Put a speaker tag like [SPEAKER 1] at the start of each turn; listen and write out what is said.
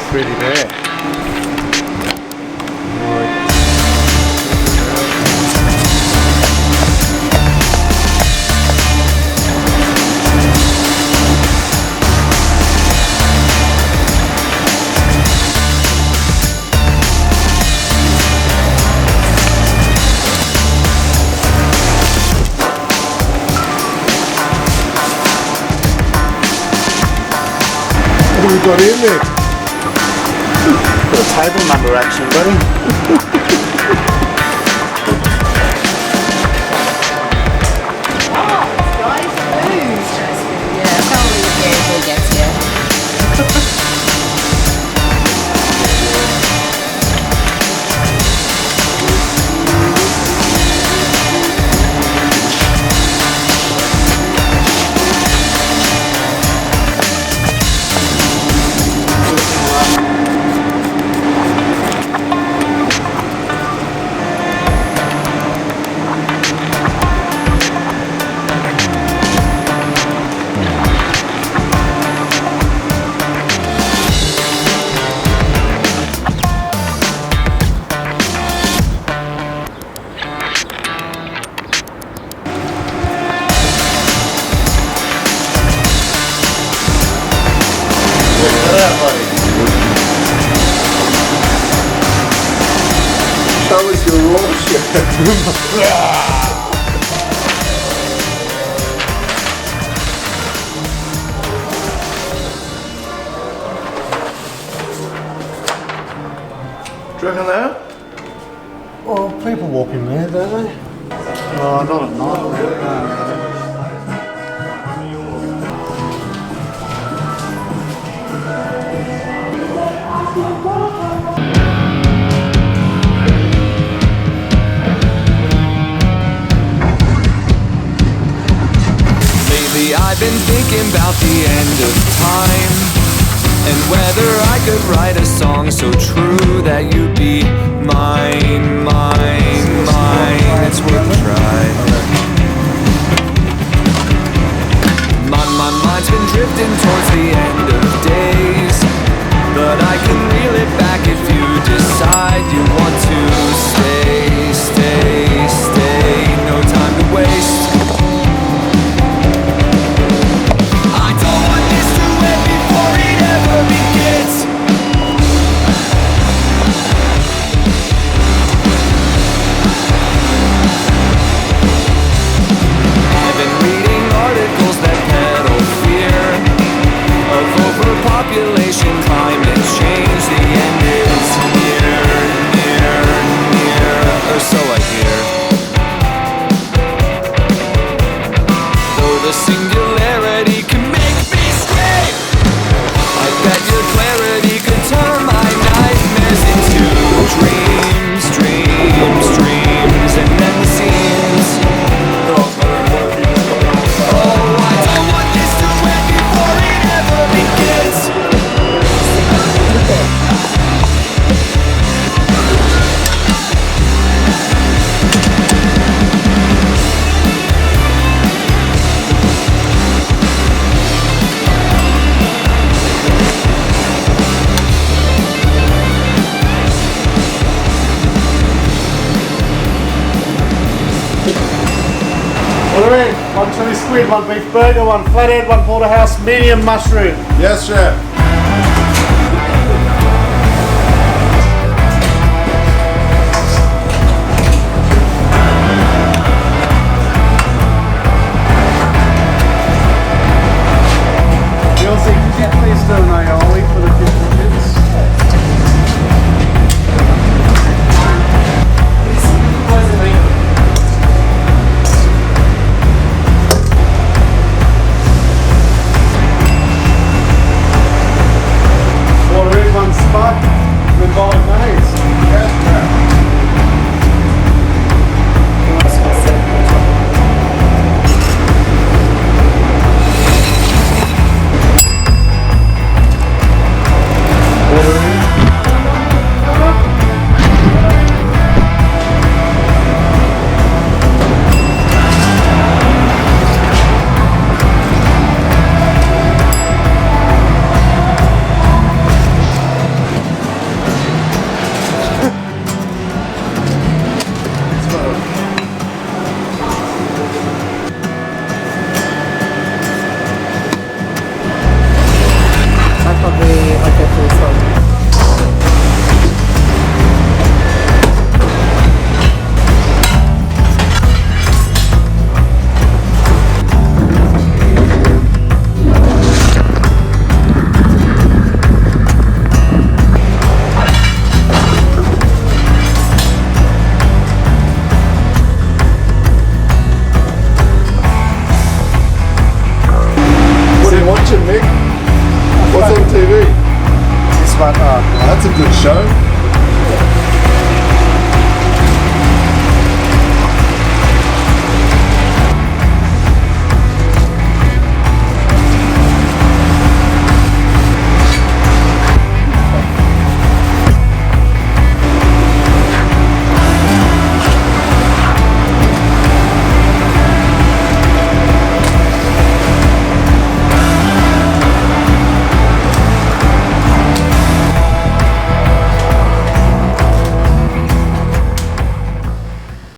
[SPEAKER 1] pretty there. What have we got in there?
[SPEAKER 2] Got a table number action, buddy.
[SPEAKER 3] Yeah, probably the vehicle gets you.
[SPEAKER 1] Show us your raw shit. Do you reckon that? Well, people walk in there, don't they?
[SPEAKER 2] Oh, not at night, really.
[SPEAKER 4] Lately I've been thinking about the end of time, and whether I could write a song so true that you'd be mine, mine, mine. It's worth a try. My mind's been drifting towards the end of days, but I can reel it back if you decide you want to stay, stay, stay. No time to waste. I don't want this to end before it ever begins. I've been reading articles that peddle fear of overpopulation, climate change. The end is near, near, near, or so I hear. Though the singularity can make me scream, I bet your clarity could turn my nightmares into dreams, dreams, dreams, and then scenes. Oh, I don't want this to end before it ever begins.
[SPEAKER 1] What do you mean? 1 chili squid, 1 beef burger, 1 flathead, 1 porterhouse, medium mushroom.
[SPEAKER 5] Yes, chef.